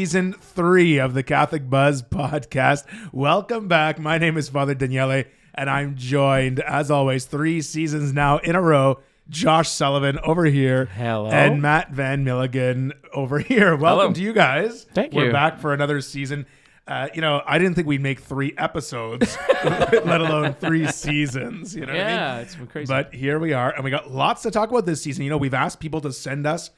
Season 3 of the Catholic Buzz podcast. Welcome back. My name is Father Daniele, and I'm joined, as always, 3 seasons now in a row. Josh Sullivan over here. Hello. And Matt Van Milligan over here. Welcome to you guys. Thank you. We're back for another season. I didn't think we'd make 3 episodes, let alone 3 seasons. You know what I mean? It's been crazy. But here we are, and we got lots to talk about this season. We've asked people to send us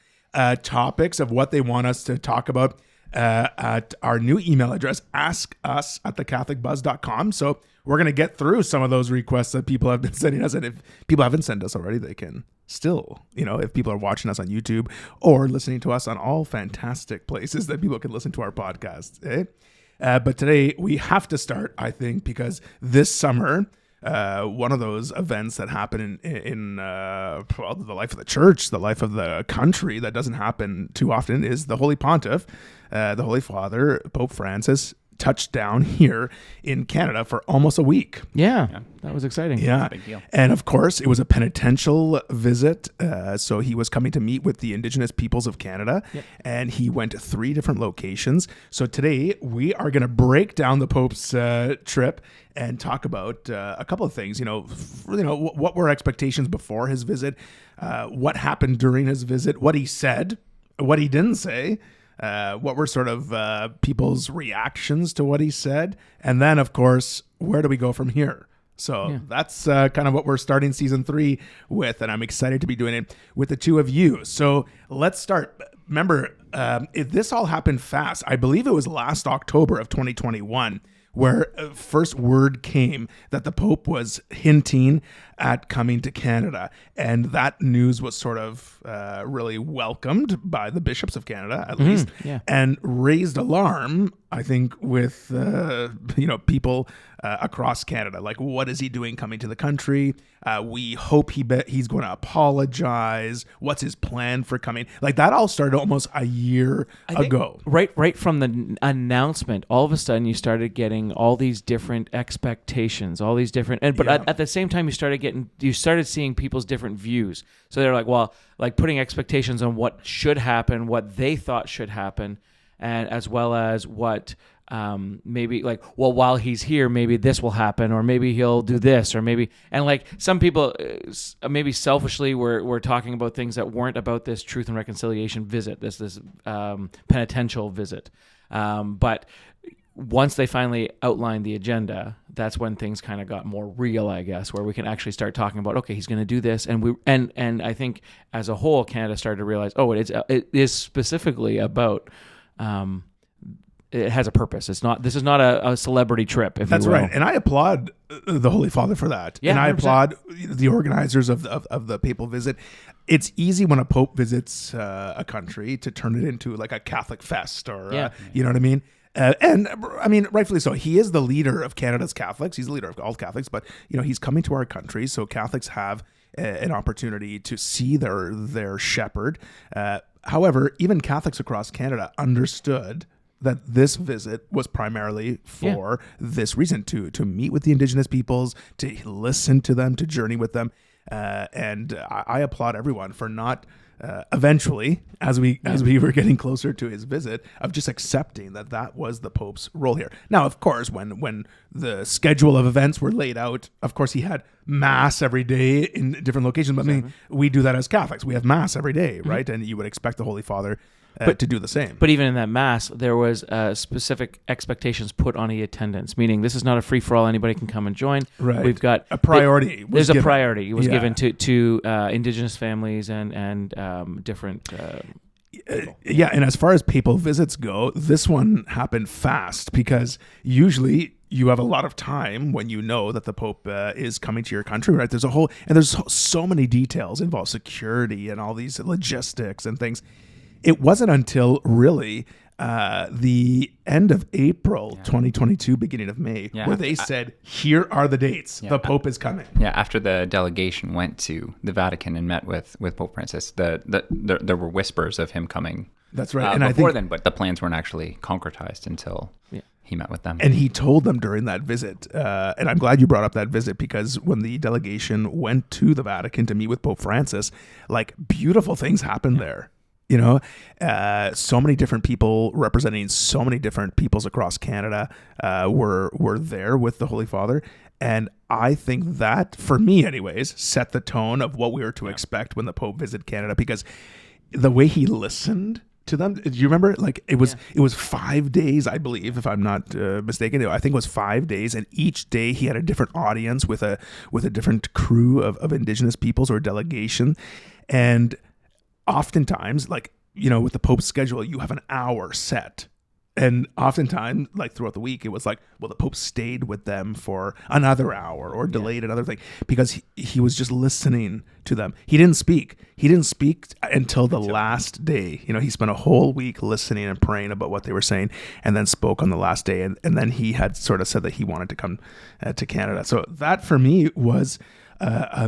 topics of what they want us to talk about at our new email address, askus@thecatholicbuzz.com. So we're going to get through some of those requests that people have been sending us. And if people haven't sent us already, they can still, if people are watching us on YouTube or listening to us on all fantastic places that people can listen to our podcasts. But today we have to start, I think, because this summer, one of those events that happen in the life of the church, the life of the country that doesn't happen too often is the Holy Pontiff, the Holy Father, Pope Francis, touched down here in Canada for almost a week. Yeah, that was exciting. Yeah. Big deal. And of course, it was a penitential visit. So he was coming to meet with the Indigenous Peoples of Canada, and he went to 3 different locations. So today we are going to break down the Pope's trip and talk about a couple of things. What were expectations before his visit? What happened during his visit? What he said? What he didn't say? What were sort of people's reactions to what he said? And then, of course, where do we go from here? So that's kind of what we're starting season 3 with, and I'm excited to be doing it with the 2 of you. So let's start. Remember, this all happened fast. I believe it was last October of 2021 where first word came that the Pope was hinting at coming to Canada. And that news was sort of really welcomed by the bishops of Canada, at least, and raised alarm, I think, with people across Canada. Like, what is he doing coming to the country? We hope he's going to apologize. What's his plan for coming? Like, that all started almost a year ago. Right from the announcement, all of a sudden you started getting all these different expectations, all these different, at the same time you started seeing people's different views. So they're like, well, like putting expectations on what should happen, what they thought should happen, and as well as what maybe like, well, while he's here, maybe this will happen, or maybe he'll do this, or maybe, and like some people maybe selfishly were talking about things that weren't about this truth and reconciliation visit, this penitential visit. But once they finally outlined the agenda, that's when things kind of got more real, I guess, where we can actually start talking about, okay, he's going to do this, and I think as a whole, Canada started to realize, it is specifically about. It has a purpose. This is not a celebrity trip, if That's you will. right. And I applaud the Holy Father for that. Yeah, and I 100%. applaud the organizers of the papal visit. It's easy when a Pope visits a country to turn it into like a Catholic fest, or you know what I mean? And I mean, rightfully so. He is the leader of Canada's Catholics. He's the leader of all Catholics, but he's coming to our country, so Catholics have an opportunity to see their shepherd. However, even Catholics across Canada understood that this visit was primarily for this reason, to meet with the Indigenous peoples, to listen to them, to journey with them. And I applaud everyone for not eventually, as we were getting closer to his visit, of just accepting that was the Pope's role here. Now, of course, when the schedule of events were laid out, of course, he had Mass every day in different locations. But I mean, we do that as Catholics. We have Mass every day, right? And you would expect the Holy Father to do the same. But even in that Mass, there was specific expectations put on the attendance, meaning this is not a free-for-all. Anybody can come and join. Right. We've got a priority. There's a priority. It was given to Indigenous families and different people. And as far as papal visits go, this one happened fast because usually you have a lot of time when you know that the Pope is coming to your country, right? There's so many details involved, security and all these logistics and things. It wasn't until really the end of April 2022, beginning of May, where they said, here are the dates. The Pope is coming. Yeah, after the delegation went to the Vatican and met with Pope Francis, there were whispers of him coming. That's right. And before then, but the plans weren't actually concretized until he met with them. And he told them during that visit, and I'm glad you brought up that visit, because when the delegation went to the Vatican to meet with Pope Francis, like, beautiful things happened there. So many different people representing so many different peoples across Canada were there with the Holy Father. And I think that, for me anyways, set the tone of what we were to expect when the Pope visited Canada, because the way he listened to them, do you remember? Like it was 5 days, I believe, if I'm not mistaken. I think it was 5 days, and each day he had a different audience with a different crew of Indigenous peoples or delegation. And oftentimes, like, with the Pope's schedule, you have an hour set. And oftentimes, like throughout the week, it was like, well, the Pope stayed with them for another hour or delayed another thing, because he was just listening to them. He didn't speak. He didn't speak until the last day. He spent a whole week listening and praying about what they were saying, and then spoke on the last day. And then he had sort of said that he wanted to come to Canada. So that for me was, a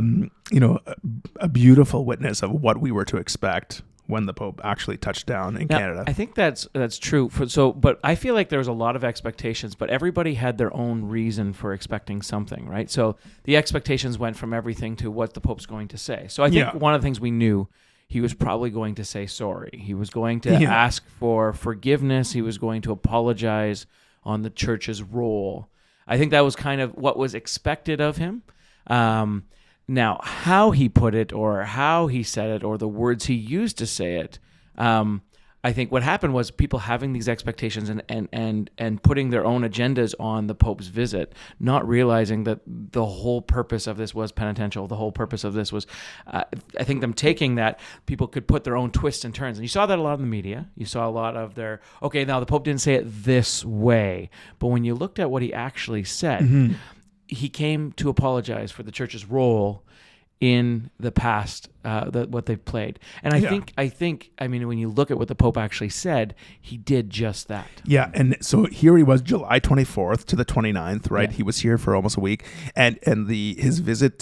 beautiful witness of what we were to expect when the Pope actually touched down in Canada. I think that's true. But I feel like there was a lot of expectations, but everybody had their own reason for expecting something, right? So the expectations went from everything to what the Pope's going to say. So I think one of the things we knew, he was probably going to say sorry. He was going to ask for forgiveness. He was going to apologize on the church's role. I think that was kind of what was expected of him. Now, how he put it or how he said it or the words he used to say it, I think what happened was people having these expectations and putting their own agendas on the Pope's visit, not realizing that the whole purpose of this was penitential. The whole purpose of this was, I think them taking that, people could put their own twists and turns. And you saw that a lot in the media. You saw a lot of their, okay, now the Pope didn't say it this way. But when you looked at what he actually said, he came to apologize for the church's role in the past, what they've played. And I think, when you look at what the Pope actually said, he did just that. Yeah, and so here he was, July 24th to the 29th, right? Yeah. He was here for almost a week, and his visit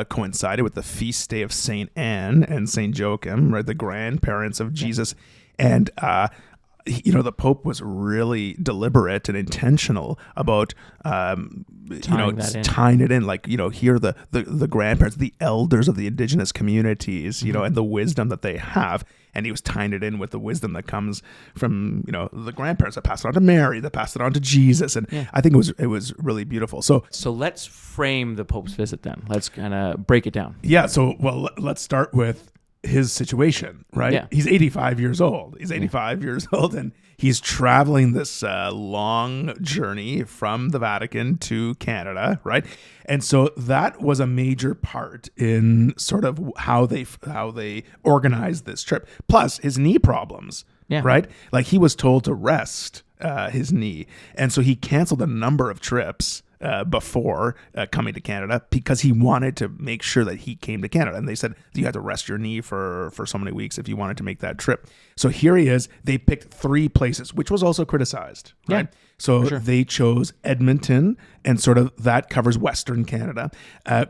coincided with the feast day of Saint Anne and Saint Joachim, right? The grandparents of Jesus, and the Pope was really deliberate and intentional about, tying it in. Like, here the grandparents, the elders of the Indigenous communities, and the wisdom that they have. And he was tying it in with the wisdom that comes from, the grandparents that passed it on to Mary, that passed it on to Jesus. And I think it was really beautiful. So let's frame the Pope's visit then. Let's kind of break it down. Yeah. So, let's start with his situation, right? Yeah. He's 85 years old. And he's traveling this long journey from the Vatican to Canada, right? And so that was a major part in sort of how they organized this trip. Plus his knee problems, right? Like he was told to rest his knee. And so he canceled a number of trips before coming to Canada, because he wanted to make sure that he came to Canada. And they said, you had to rest your knee for so many weeks if you wanted to make that trip. So here he is. They picked 3 places, which was also criticized, right? So they chose Edmonton, and sort of that covers Western Canada,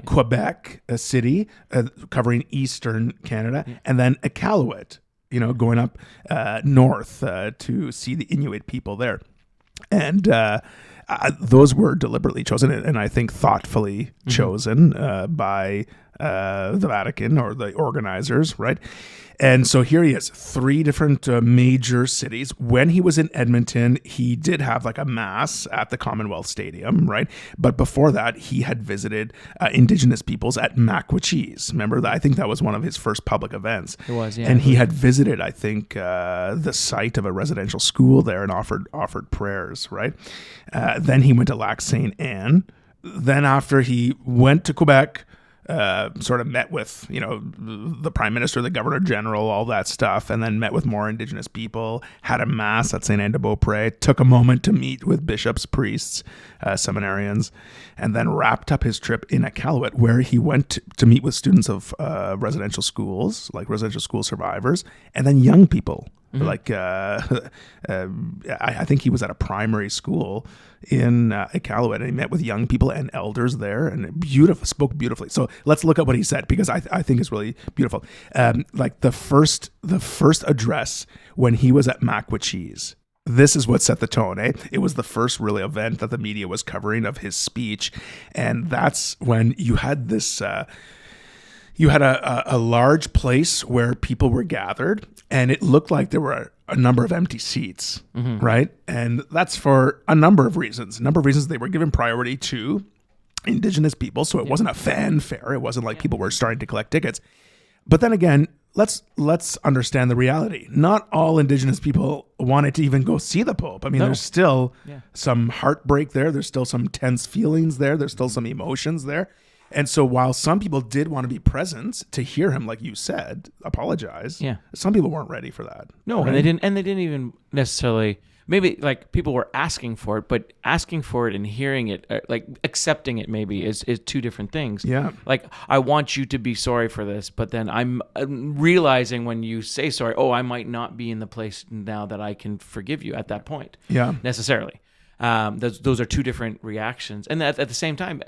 Quebec City, covering Eastern Canada, and then Iqaluit, going up north to see the Inuit people there. And those were deliberately chosen, and I think thoughtfully chosen by the Vatican or the organizers, right? And so here he is, 3 different major cities. When he was in Edmonton, he did have like a mass at the Commonwealth Stadium, right? But before that, he had visited Indigenous peoples at Maquachees. Remember that? I think that was one of his first public events. It was, yeah. And he had visited, I think, the site of a residential school there and offered prayers, right? Then he went to Lac Saint Anne. Then after he went to Quebec, sort of met with, the Prime Minister, the Governor General, all that stuff, and then met with more Indigenous people, had a mass at Saint Anne de Beaupré, took a moment to meet with bishops, priests, seminarians, and then wrapped up his trip in Iqaluit, where he went to meet with students of residential schools, like residential school survivors, and then young people. Like, I think he was at a primary school in Iqaluit, and he met with young people and elders there, and spoke beautifully. So let's look at what he said, because I think it's really beautiful. Like the first address when he was at Maquachees, this is what set the tone, eh? It was the first really event that the media was covering of his speech, and that's when you had this you had a large place where people were gathered, and it looked like there were a number of empty seats, right? And that's for a number of reasons. A number of reasons they were given priority to Indigenous people, so it wasn't a fanfare. It wasn't like people were starting to collect tickets. But then again, let's understand the reality. Not all Indigenous people wanted to even go see the Pope. I mean, there's still some heartbreak there. There's still some tense feelings there. There's still some emotions there. And so while some people did want to be present to hear him, like you said, apologize, some people weren't ready for that. No, right? and they didn't even necessarily, maybe like people were asking for it, but asking for it and hearing it, like accepting it maybe is two different things. Yeah. Like, I want you to be sorry for this, but then I'm realizing when you say sorry, I might not be in the place now that I can forgive you at that point. Yeah. Necessarily. Those are two different reactions. And at the same time,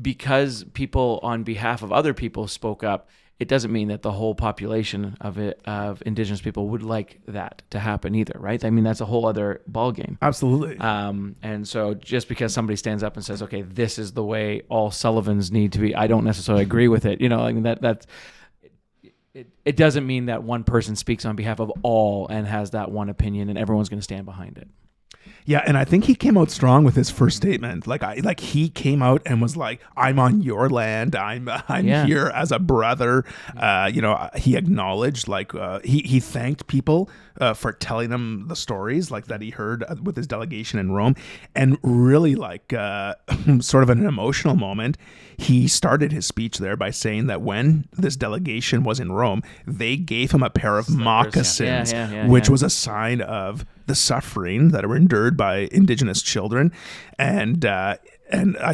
because people on behalf of other people spoke up, it doesn't mean that the whole population of Indigenous people would like that to happen either, right? I mean, that's a whole other ballgame. Absolutely. And so just because somebody stands up and says, okay, this is the way all Sullivans need to be, I don't necessarily agree with it. I mean, that's it doesn't mean that one person speaks on behalf of all and has that one opinion and everyone's going to stand behind it. Yeah, and I think he came out strong with his first statement. Like he came out and was like, "I'm on your land. I'm here as a brother." He acknowledged, he thanked people for telling him the stories like that he heard with his delegation in Rome, and really sort of an emotional moment. He started his speech there by saying that when this delegation was in Rome, they gave him a pair of moccasins, which was a sign of the suffering that were endured by Indigenous children. And I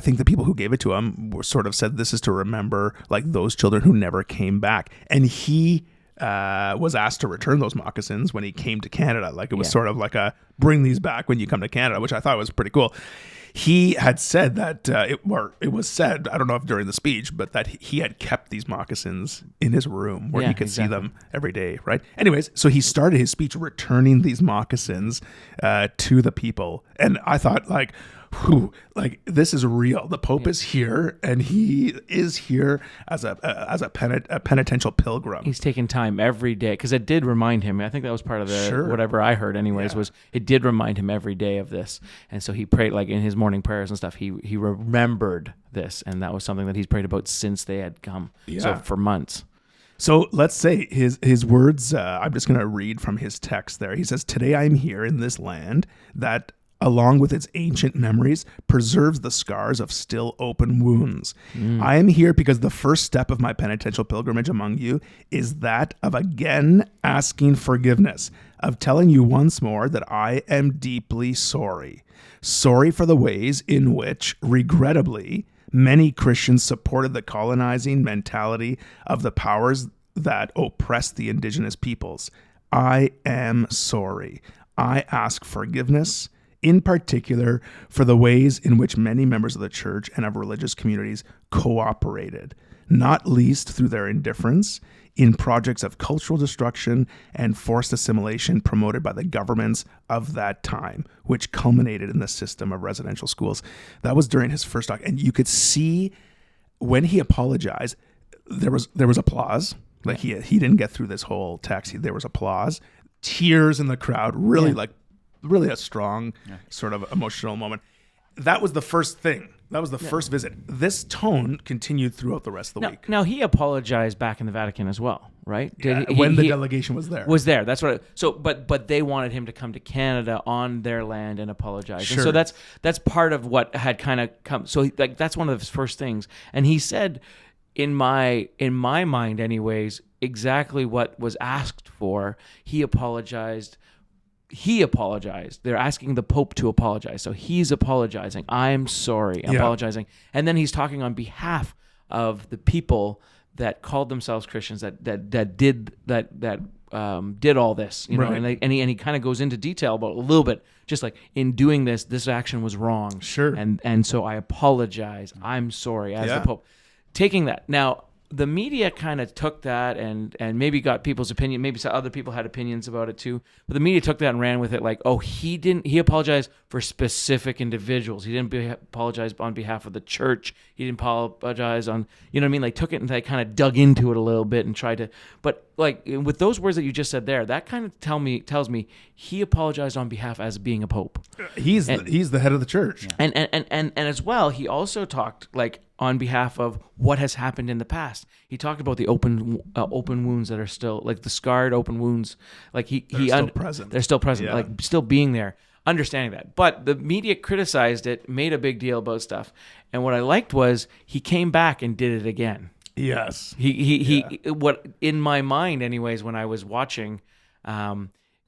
think the people who gave it to him were sort of said, this is to remember like those children who never came back. And he was asked to return those moccasins when he came to Canada. Like it was sort of like a bring these back when you come to Canada, which I thought was pretty cool. He had said that it was said, I don't know if during the speech, but that he had kept these moccasins in his room where he could see them every day, right? Anyways, so he started his speech returning these moccasins to the people. And I thought, this is real. The Pope is here, and he is here as a penitential pilgrim. He's taking time every day, because it did remind him. I think that was part of the whatever I heard, anyways. Was it did remind him every day of this, and so he prayed like in his morning prayers and stuff. He remembered this, and that was something that he's prayed about since they had come. So for months. So let's say his words. I'm just going to read from his text there. He says, "Today I am here in this land that, along with its ancient memories, preserves the scars of still open wounds. I am here because the first step of my penitential pilgrimage among you is that of again asking forgiveness, of telling you once more that I am deeply sorry. Sorry for the ways in which, regrettably, many Christians supported the colonizing mentality of the powers that oppress the Indigenous peoples. I am sorry. I ask forgiveness, in particular for the ways in which many members of the church and of religious communities cooperated, not least through their indifference in projects of cultural destruction and forced assimilation promoted by the governments of that time, which culminated in the system of residential schools." That was during his first talk. And you could see when he apologized, there was applause. Like he didn't get through this whole text. There was applause, tears in the crowd, really a strong sort of emotional moment. That was the first thing. That was the first visit. This tone continued throughout the rest of the week. Now he apologized back in the Vatican as well, right? When the delegation was there. That's what. But they wanted him to come to Canada on their land and apologize. Sure. And so that's part of what had kind of come. So that's one of his first things. And he said, in my mind, anyways, exactly what was asked for. He apologized. They're asking the Pope to apologize. So he's apologizing. I'm sorry. Apologizing. And then he's talking on behalf of the people that called themselves Christians that did all this, right. and he kind of goes into detail about a little bit, just like in doing this action was wrong. Sure. And so I apologize. I'm sorry as the Pope. Taking that now, the media kind of took that and maybe got people's opinion. Maybe some other people had opinions about it too. But the media took that and ran with it like, oh, he apologized for specific individuals. He didn't apologize on behalf of the church. He didn't apologize on, you know what I mean? Like took it and they kind of dug into it a little bit and tried to, but like with those words that you just said there, that kind of tells me he apologized on behalf as being a pope. He's the head of the church. Yeah. And as well, he also talked like on behalf of what has happened in the past. He talked about the open wounds that are still like the scarred open wounds. Like they're still present. They're still present, Yeah. like still being there, understanding that. But the media criticized it, made a big deal about stuff. And what I liked was he came back and did it again. Yes. He what in my mind anyways when I was watching,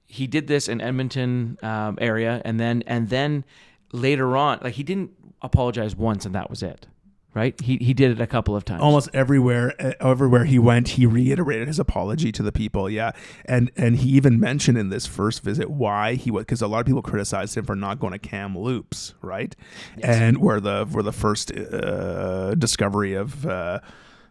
he did this in Edmonton area and then later on, like he didn't apologize once and that was it. Right? He did it a couple of times. Almost everywhere he went, he reiterated his apology to the people. Yeah. And he even mentioned in this first visit why he was, because a lot of people criticized him for not going to Kamloops, right? Yes. And where the first discovery of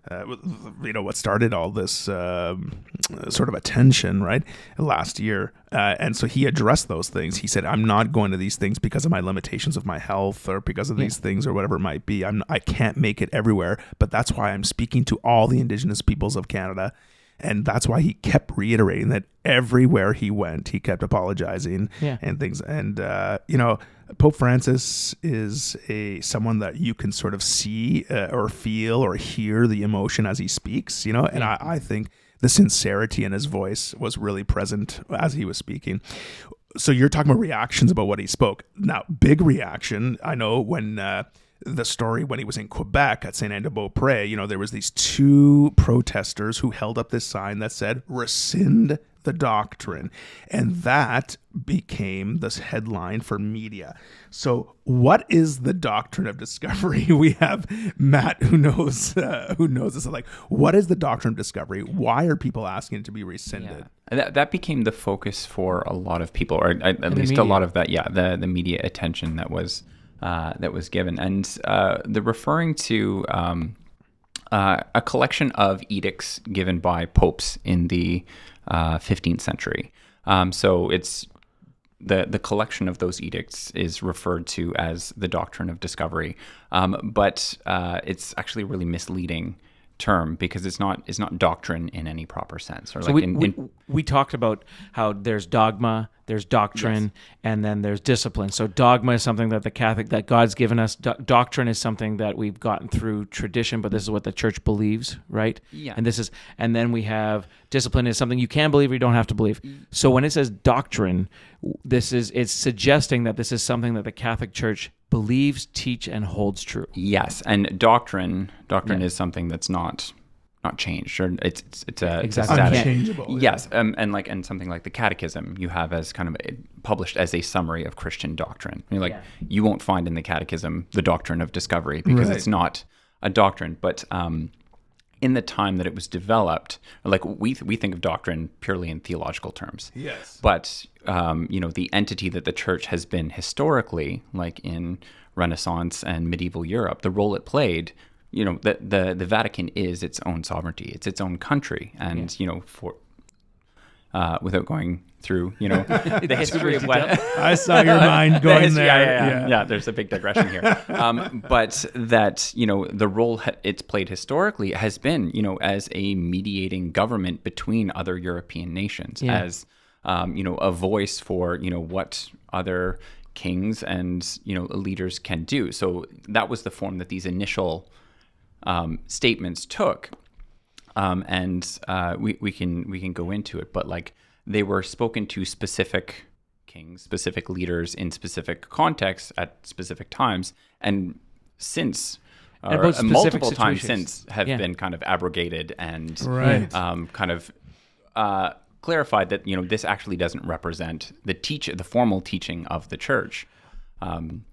what started all this sort of attention, right, last year. And so he addressed those things. He said, I'm not going to these things because of my limitations of my health or because of these things or whatever it might be. I can't make it everywhere, but that's why I'm speaking to all the Indigenous peoples of Canada. And that's why he kept reiterating that everywhere he went, he kept apologizing and things. And, Pope Francis is someone that you can sort of see or feel or hear the emotion as he speaks, and I think the sincerity in his voice was really present as he was speaking. So you're talking about reactions about what he spoke. Now, big reaction, I know when the story when he was in Quebec at Saint-Anne-de-Beaupré, there was these two protesters who held up this sign that said, rescind the doctrine. And that became this headline for media. So what is the doctrine of discovery? We have Matt who knows this. Like, what is the doctrine of discovery? Why are people asking it to be rescinded? Yeah. That became the focus for a lot of people, or at least a lot of that. Yeah, the media attention that was given, and they're referring to a collection of edicts given by popes in the 15th century. So it's the collection of those edicts is referred to as the doctrine of discovery, but it's actually a really misleading term because it's not doctrine in any proper sense. Or so like we talked about how there's dogma, there's doctrine, and then there's discipline. So dogma is something that God's given us. Doctrine is something that we've gotten through tradition, but this is what the church believes, right? Yeah. And then we have discipline is something you can believe or you don't have to believe. So when it says doctrine, it's suggesting that this is something that the Catholic Church believes, teach, and holds true. Yes, and doctrine is something that's not changed, or it's a static. Unchangeable. Yes, and something like the Catechism you have as kind of published as a summary of Christian doctrine. I mean, you won't find in the Catechism the doctrine of discovery because it's not a doctrine. But in the time that it was developed, like we think of doctrine purely in theological terms. Yes. But the entity that the church has been historically, like in Renaissance and medieval Europe, the role it played. The Vatican is its own sovereignty. It's its own country. And, for without going through, the history of what... I saw your mind going there. Yeah, there's a big digression here. But that, the role it's played historically has been, as a mediating government between other European nations, as, a voice for, what other kings and, leaders can do. So that was the form that these initial... statements took, and we can go into it, but like they were spoken to specific kings, specific leaders in specific contexts at specific times, and since multiple times since have been kind of abrogated and kind of clarified that this actually doesn't represent the formal teaching of the church. And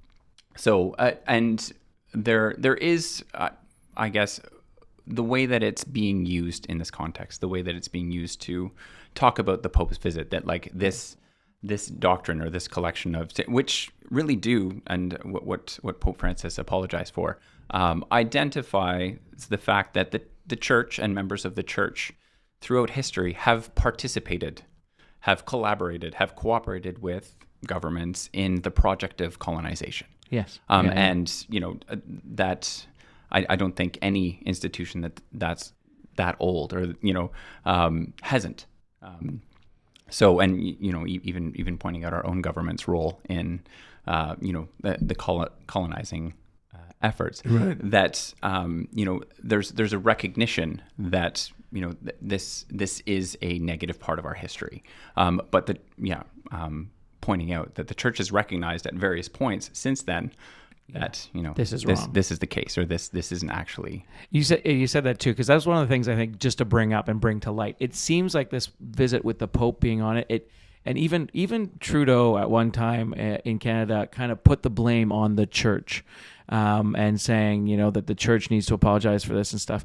there is. I guess the way that it's being used in this context, the way that it's being used to talk about the Pope's visit, that like this doctrine or this collection of, which really do, and what Pope Francis apologized for, identify the fact that the church and members of the church throughout history have participated, have collaborated, have cooperated with governments in the project of colonization. Yes. And, that I don't think any institution that's that old or, hasn't. So, and, even pointing out our own government's role in, the colonizing efforts, right. that, there's a recognition that, this is a negative part of our history. But pointing out that the church has recognized at various points since then that this is wrong. This is the case, or this isn't actually. You said that too, because that's one of the things I think just to bring up and bring to light. It seems like this visit with the Pope being on it, and even Trudeau at one time in Canada kind of put the blame on the church, and saying that the church needs to apologize for this and stuff.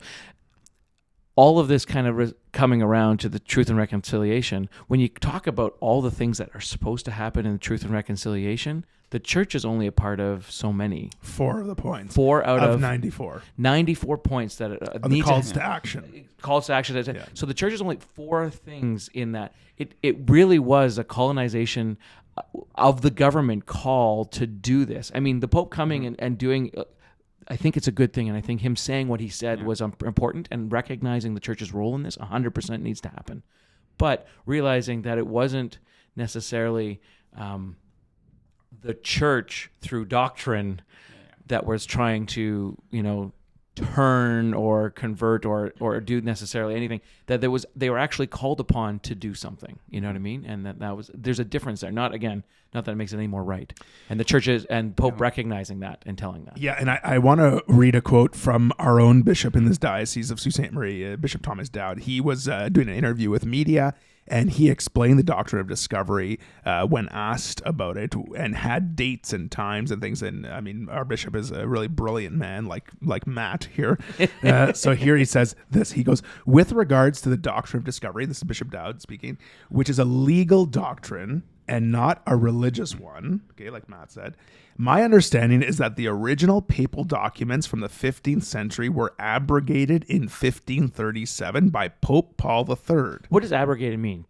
All of this kind of coming around to the Truth and Reconciliation. When you talk about all the things that are supposed to happen in the Truth and Reconciliation, the church is only a part of so many. 4 of the points. 4 out of 94. 94 points that the calls to action. Calls to action. Yeah. So the church is only 4 things in that. It really was a colonization of the government call to do this. I mean, the Pope coming and doing... I think it's a good thing, and I think him saying what he said was important, and recognizing the church's role in this 100% needs to happen. But realizing that it wasn't necessarily the church through doctrine that was trying to, turn or convert or do necessarily anything, that they were actually called upon to do something. You know what I mean? And there's a difference there. Not that it makes it any more right. And the churches and Pope recognizing that and telling that. Yeah, and I want to read a quote from our own bishop in this diocese of Sault Ste. Marie, Bishop Thomas Dowd. He was doing an interview with media, and he explained the doctrine of discovery when asked about it, and had dates and times and things. And I mean, our bishop is a really brilliant man, like Matt here. So here he says this. He goes, with regards to the doctrine of discovery, this is Bishop Dowd speaking, which is a legal doctrine and not a religious one, okay, like Matt said, my understanding is that the original papal documents from the 15th century were abrogated in 1537 by Pope Paul III. What does abrogated mean?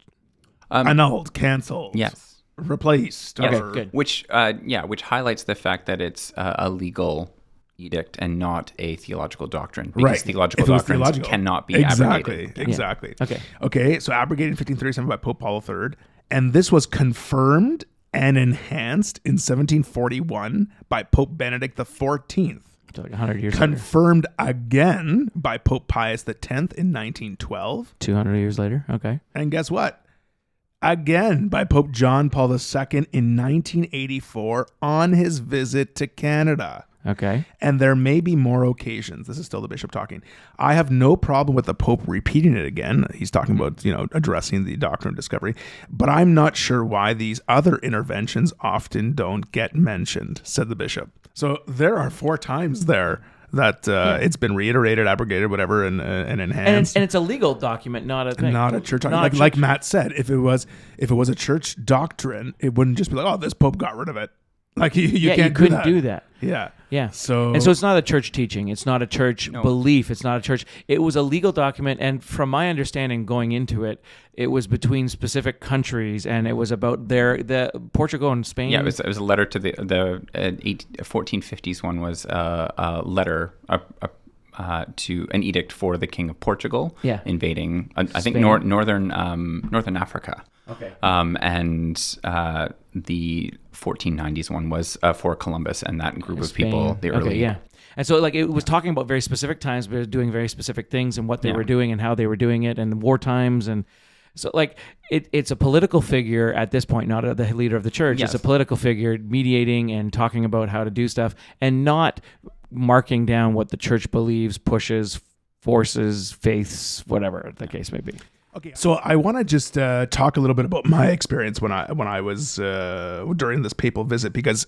Annulled, canceled. Yes. Replaced. Yes. Or, good. Which highlights the fact that it's a legal edict and not a theological doctrine, because theological doctrines cannot be abrogated. Exactly. Yeah. Okay. So abrogated in 1537 by Pope Paul III, and this was confirmed and enhanced in 1741 by Pope Benedict XIV. So like 100 years confirmed again by Pope Pius X in 1912. 200 years later. Okay. And guess what? Again by Pope John Paul II in 1984 on his visit to Canada. Okay. And there may be more occasions. This is still the bishop talking. I have no problem with the Pope repeating it again. He's talking about, addressing the doctrine of discovery. But I'm not sure why these other interventions often don't get mentioned, said the bishop. So there are 4 times there that it's been reiterated, abrogated, whatever, and enhanced. And it's a legal document, not a thing. Not a church document. Like Matt said, if it was a church doctrine, it wouldn't just be like, oh, this Pope got rid of it. Like you couldn't do that. Yeah. Yeah. So it's not a church teaching. It's not a church belief. It's not a church. It was a legal document, and from my understanding going into it, it was between specific countries, and it was about the Portugal and Spain. Yeah, it was a letter to the 1450s one was a letter to an edict for the King of Portugal invading I think northern Africa. Okay. And the 1490s one was for Columbus and that group of people. The early, and so it was talking about very specific times, but doing very specific things and what they were doing and how they were doing it, and the war times, and so it's a political figure at this point, not the leader of the church. Yes. It's a political figure mediating and talking about how to do stuff, and not marking down what the church believes, pushes, forces, faiths, whatever the case may be. Okay, so I want to just talk a little bit about my experience when I was during this papal visit, because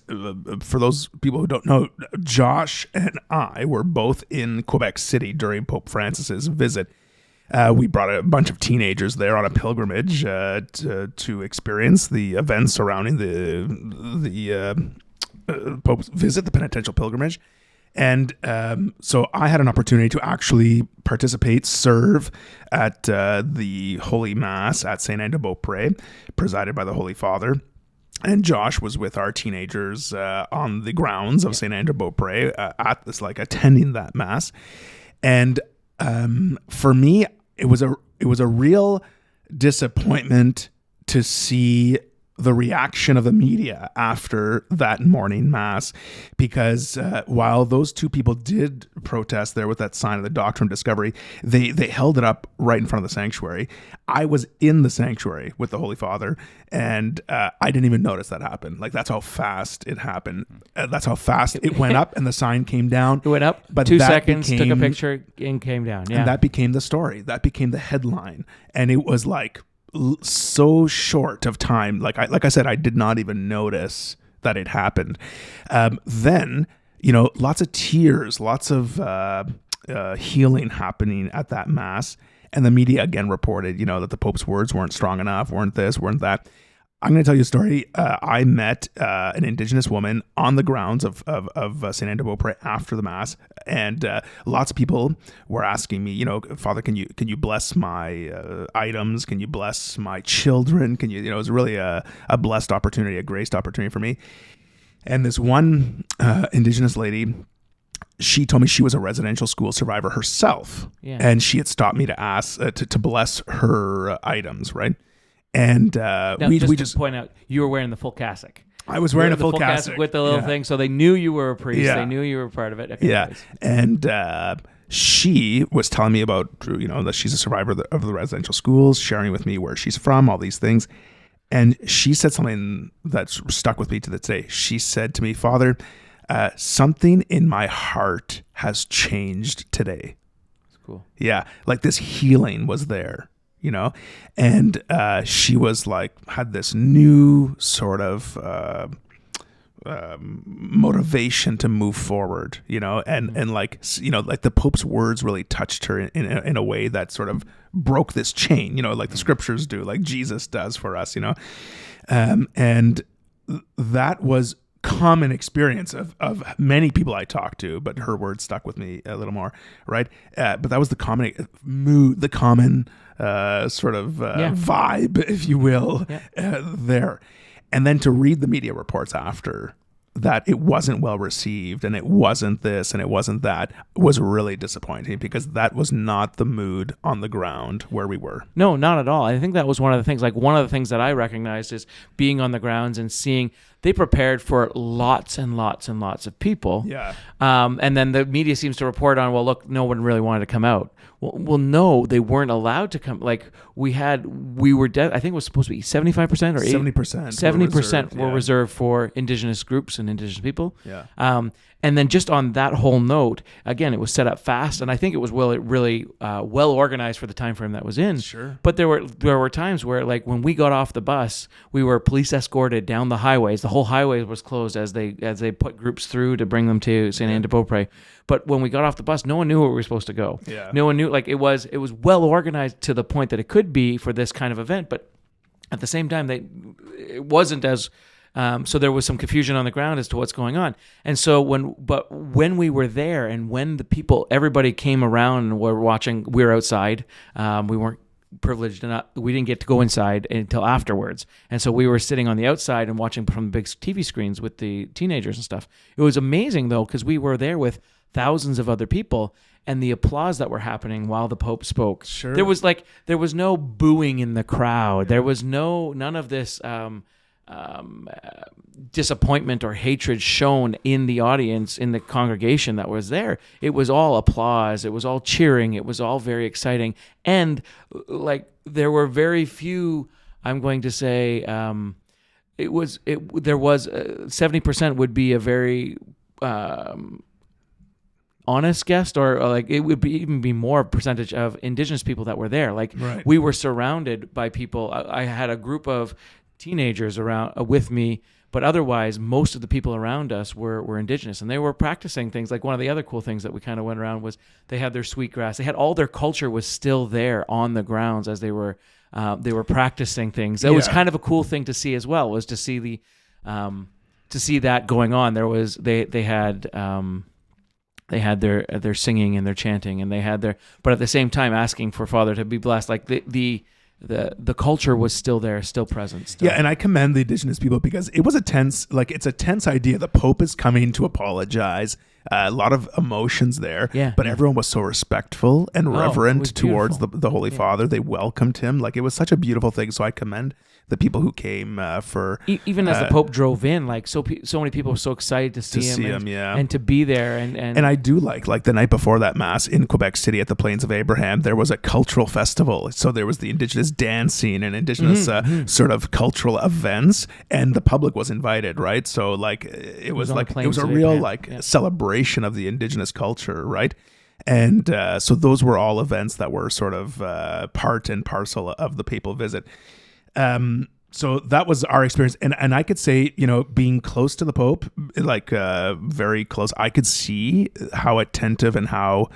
for those people who don't know, Josh and I were both in Quebec City during Pope Francis's visit. We brought a bunch of teenagers there on a pilgrimage to experience the events surrounding the Pope's visit, the penitential pilgrimage. And so I had an opportunity to actually serve at the Holy Mass at Saint Anne de Beaupré, presided by the Holy Father. And Josh was with our teenagers on the grounds of Saint Anne de Beaupré at this, like, attending that Mass. And for me, it was a real disappointment to see the reaction of the media after that morning Mass, because while those two people did protest there with that sign of the Doctrine of Discovery, they held it up right in front of the sanctuary. I was in the sanctuary with the Holy Father, and I didn't even notice that happen. Like, that's how fast it happened. That's how fast it went up, and the sign came down. It went up, but 2 seconds, took a picture, and came down. Yeah. And that became the story. That became the headline. And it was like so short of time. Like I said, I did not even notice that it happened. Then, lots of tears, lots of healing happening at that Mass. And the media again reported, that the Pope's words weren't strong enough, weren't this, weren't that. I'm going to tell you a story. I met an Indigenous woman on the grounds of Saint Anne de Beaupré after the Mass, and lots of people were asking me, Father, can you bless my items? Can you bless my children? Can you, it was really a blessed opportunity, a graced opportunity for me. And this one Indigenous lady, she told me she was a residential school survivor herself, and she had stopped me to ask to bless her items, right? And we just point out, you were wearing the full cassock. I was wearing a full cassock with the little thing, so they knew you were a priest. Yeah. They knew you were part of it. Okay, yeah, anyways. And she was telling me about, that she's a survivor of the residential schools, sharing with me where she's from, all these things. And she said something that's stuck with me to this day. She said to me, Father, something in my heart has changed today. That's cool. Yeah, like this healing was there. And she was like, had this new sort of motivation to move forward, and like the Pope's words really touched her in a way that sort of broke this chain, like the scriptures do, like Jesus does for us, and that was common experience of many people I talked to, but her words stuck with me a little more, right? But that was the common mood, the common sort of vibe, if you will, there. And then to read the media reports after that it wasn't well received and it wasn't this and it wasn't that was really disappointing, because that was not the mood on the ground where we were. No, not at all. I think that was one of the things, like one of the things that I recognized is being on the grounds and seeing they prepared for lots and lots and lots of people. Yeah. And then the media seems to report on, well, look, no one really wanted to come out. Well, no, they weren't allowed to come. Like I think it was supposed to be 75% or 70%. 70% were reserved for Indigenous groups and Indigenous people. Yeah. And then just on that whole note, again, it was set up fast, and I think it was really well organized for the time frame that was in. Sure. But there were times where, like, when we got off the bus, we were police escorted down the highways. The whole highway was closed as they put groups through to bring them to Saint Anne de Beaupré. But when we got off the bus, no one knew where we were supposed to go. Yeah. No one knew. Like, it was well organized to the point that it could be for this kind of event, but at the same time, it wasn't as. So there was some confusion on the ground as to what's going on. And so when we were there and when everybody came around and were watching, we were outside. We weren't privileged enough. We didn't get to go inside until afterwards. And so we were sitting on the outside and watching from the big TV screens with the teenagers and stuff. It was amazing though, because we were there with thousands of other people, and the applause that were happening while the Pope spoke. Sure. There was no booing in the crowd. Yeah. There was none of this, disappointment or hatred shown in the audience, in the congregation that was there. It was all applause. It was all cheering. It was all very exciting. And like, there were very few, I'm going to say, there was 70% would be a very, honest guest, or like it would even be more percentage of Indigenous people that were there. Like, right. We were surrounded by people. I had a group of teenagers around with me, but otherwise most of the people around us were Indigenous, and they were practicing things. Like, one of the other cool things that we kind of went around was they had their sweetgrass. They had all their culture was still there on the grounds as they were practicing things. That was kind of a cool thing to see as well, was to see that going on. There was they had They had their singing and their chanting, and they had but at the same time asking for Father to be blessed. Like the culture was still there, still present. Still. Yeah, and I commend the Indigenous people because it was it's a tense idea. The Pope is coming to apologize. A lot of emotions there, but everyone was so respectful and reverent towards the Holy Father. They welcomed him. Like, it was such a beautiful thing. So I commend the people who came for even as the Pope drove in, like so many people were so excited to see him, and to be there, and I do like the night before that Mass in Quebec City at the Plains of Abraham, there was a cultural festival. So there was the Indigenous dancing and Indigenous sort of cultural events, and the public was invited, right? So like it was a real celebration of the Indigenous culture, right? And so those were all events that were sort of part and parcel of the papal visit. So that was our experience. And I could say, being close to the Pope, like very close, I could see how attentive and how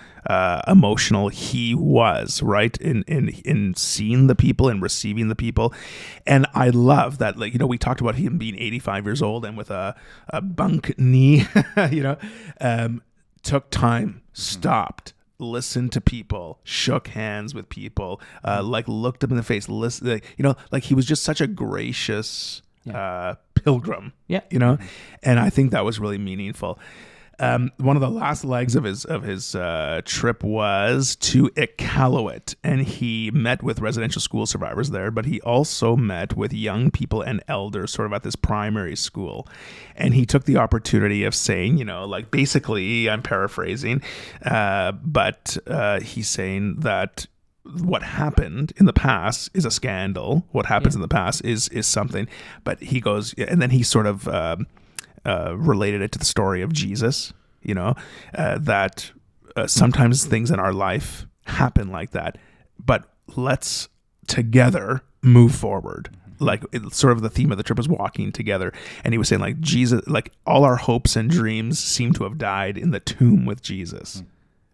emotional he was, right? In seeing the people and receiving the people. And I love that, like, we talked about him being 85 years old and with a bunk knee, took time, stopped, listened to people, shook hands with people, like looked them in the face, listened, like he was just such a gracious pilgrim, and I think that was really meaningful. One of the last legs of his trip was to Iqaluit, and he met with residential school survivors there, but he also met with young people and elders sort of at this primary school. And he took the opportunity of saying, like, basically, I'm paraphrasing, but he's saying that what happened in the past is a scandal. What happens in the past is something. But he goes, and then he sort of related it to the story of Jesus, that sometimes things in our life happen like that, but let's together move forward. Like, it's sort of the theme of the trip was walking together. And he was saying, like, Jesus, like, all our hopes and dreams seem to have died in the tomb with Jesus.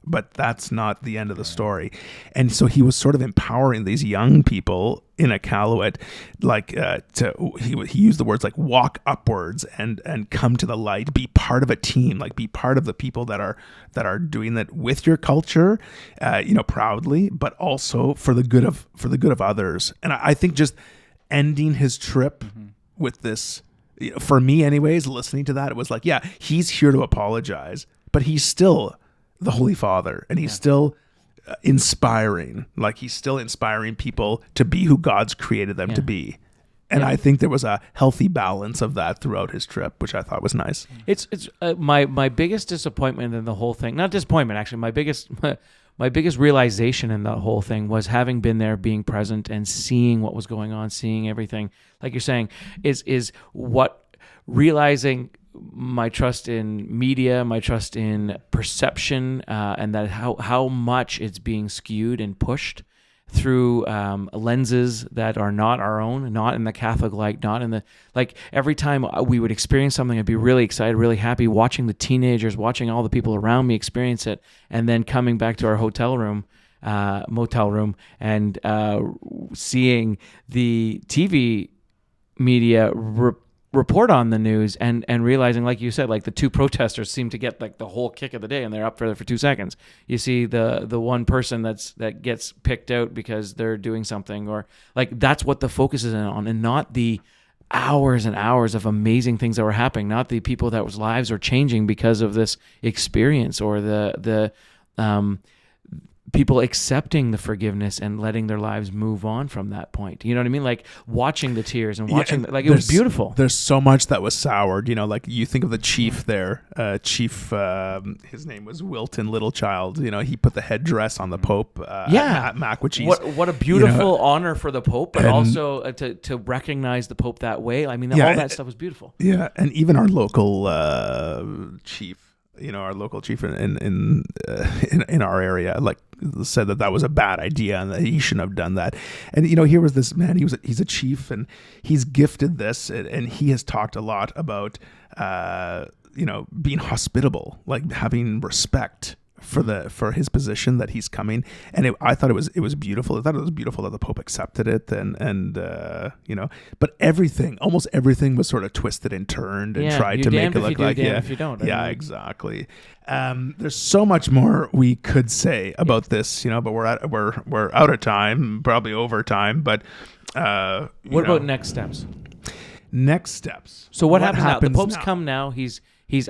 But that's not the end of the story. And so he was sort of empowering these young people in Iqaluit, like he used the words like walk upwards and come to the light, be part of a team, like be part of the people that are doing that with your culture, proudly, but also for the good of others. And I think just ending his trip with this, for me anyways, listening to that, it was like, yeah, he's here to apologize, but he's still the Holy Father, and he's still inspiring. Like, he's still inspiring people to be who God's created them to be. And I think there was a healthy balance of that throughout his trip, which I thought was nice. It's my biggest disappointment in the whole thing, not disappointment actually, my biggest realization in the whole thing was having been there, being present, and seeing what was going on, seeing everything, like you're saying, is what realizing my trust in media, my trust in perception, and that how much it's being skewed and pushed through lenses that are not our own, not in the Catholic light, not in the, like, every time we would experience something, I'd be really excited, really happy, watching the teenagers, watching all the people around me experience it, and then coming back to our motel room, and seeing the TV media report on the news and realizing, like you said, like the two protesters seem to get like the whole kick of the day and they're up for 2 seconds. You see the one person that gets picked out because they're doing something, or like that's what the focus is on, and not the hours and hours of amazing things that were happening, not the people that was lives are changing because of this experience, or the people accepting the forgiveness and letting their lives move on from that point. You know what I mean? Like watching the tears and watching, like it was beautiful. There's so much that was soured, like you think of the chief there, his name was Wilton Littlechild, he put the headdress on the Pope at Macquachee's. What a beautiful honor for the Pope, but also to recognize the Pope that way. I mean, all that stuff was beautiful. Yeah, and even our local chief, our local chief in our area, like, said that was a bad idea and that he shouldn't have done that. And here was this man, he's a chief, and he's gifted this, and he has talked a lot about being hospitable, like having respect for his position that he's coming, and I thought it was beautiful. I thought it was beautiful that the Pope accepted it, and but almost everything was sort of twisted and turned and tried to make it look like if you don't. Exactly. There's so much more we could say about this, but we're out of time, probably over time. But what about next steps? Next steps. So what happens now? The Pope's come now. He's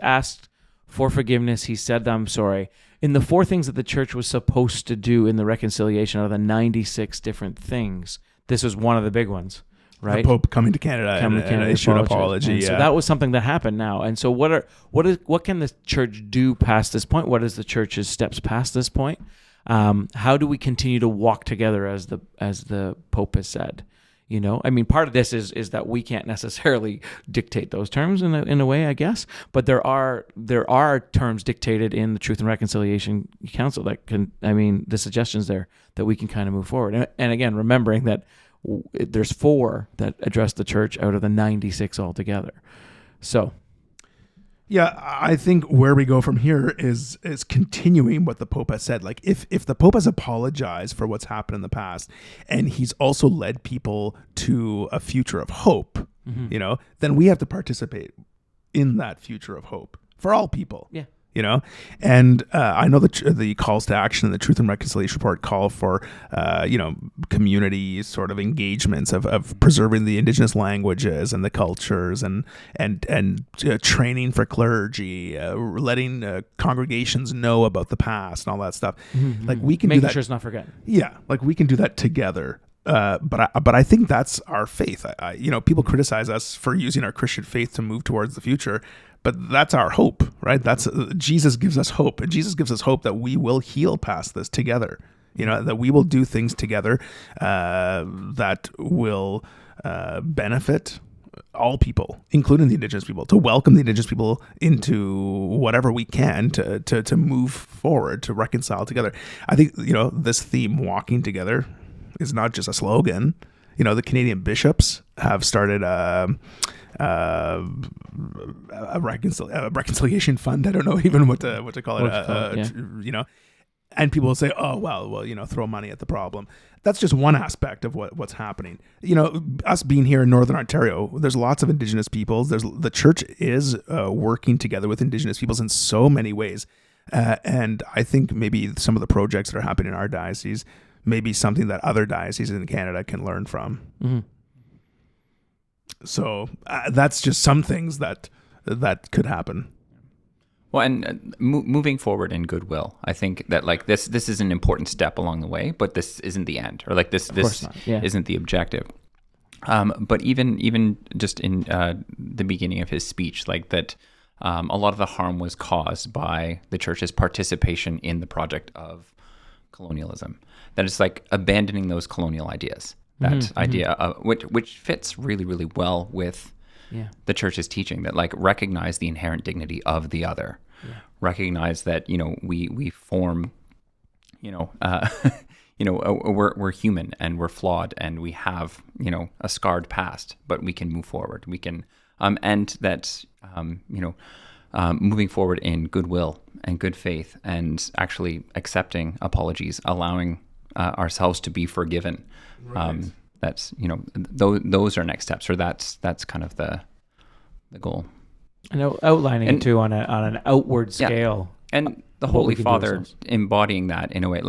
asked for forgiveness. He said, "I'm sorry." In the 4 things that the church was supposed to do in the reconciliation, out of the 96 different things, this was one of the big ones, right? The Pope coming to Canada and issue an apology. So that was something that happened now. And so what can the church do past this point? What is the church's steps past this point? How do we continue to walk together as the Pope has said? Part of this is that we can't necessarily dictate those terms in a way, I guess. But there are terms dictated in the Truth and Reconciliation Council that the suggestions there that we can kind of move forward. And again, remembering that there's 4 that address the church out of the 96 altogether. So. Yeah, I think where we go from here is continuing what the Pope has said. Like if the Pope has apologized for what's happened in the past, and he's also led people to a future of hope, then we have to participate in that future of hope for all people. Yeah. And I know the calls to action in the Truth and Reconciliation Report call for, community sort of engagements of preserving the Indigenous languages and the cultures and training for clergy, letting congregations know about the past and all that stuff. Mm-hmm. Like we can making do that. Sure it's not forgotten. Yeah, like we can do that together. But I think that's our faith. People criticize us for using our Christian faith to move towards the future. But that's our hope, right? That's Jesus gives us hope, and Jesus gives us hope that we will heal past this together. That we will do things together that will benefit all people, including the Indigenous people, to welcome the Indigenous people into whatever we can to move forward, to reconcile together. I think this theme, walking together, is not just a slogan. The Canadian bishops have started a reconciliation fund. I don't know even what to call it. And people will say, "Oh, well, throw money at the problem." That's just one aspect of what's happening. Us being here in Northern Ontario, there's lots of Indigenous peoples. The church is working together with Indigenous peoples in so many ways, and I think maybe some of the projects that are happening in our diocese may be something that other dioceses in Canada can learn from. Mm-hmm. So that's just some things that could happen. Well, and moving forward in goodwill, I think that this is an important step along the way, but this isn't the end, or this isn't the objective. But even just in the beginning of his speech, a lot of the harm was caused by the church's participation in the project of colonialism. That it's abandoning those colonial ideas. That idea of which fits really, really well with the church's teaching, that recognize the inherent dignity of the other, recognize that we form, we're human and we're flawed and we have a scarred past, but we can move forward. We can and that moving forward in goodwill and good faith and actually accepting apologies, allowing ourselves to be forgiven. Right. That's those are next steps, or that's kind of the goal. And outlining it too on an outward scale. And the Holy Father embodying that in a way,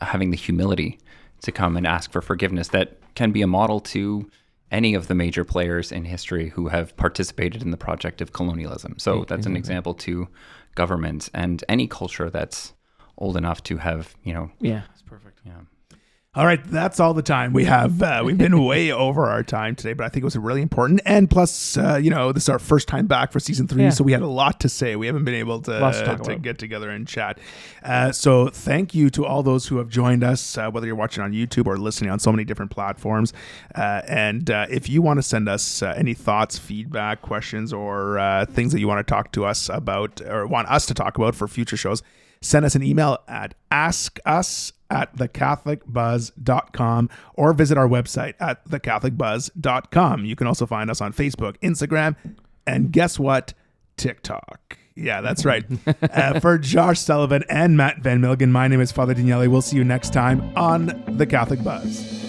having the humility to come and ask for forgiveness, that can be a model to any of the major players in history who have participated in the project of colonialism. So that's an example to governments and any culture that's old enough to have, that's perfect. Yeah. All right, that's all the time we have. We've been way over our time today, but I think it was really important. And plus, this is our first time back for season 3, so we had a lot to say. We haven't been able to get together and chat. So thank you to all those who have joined us, whether you're watching on YouTube or listening on so many different platforms. And if you want to send us any thoughts, feedback, questions, or things that you want to talk to us about or want us to talk about for future shows, send us an email at askus@thecatholicbuzz.com or visit our website at thecatholicbuzz.com. You can also find us on Facebook, Instagram, and guess what? TikTok. Yeah, that's right. For Josh Sullivan and Matt Van Milgen, my name is Father Daniele. We'll see you next time on The Catholic Buzz.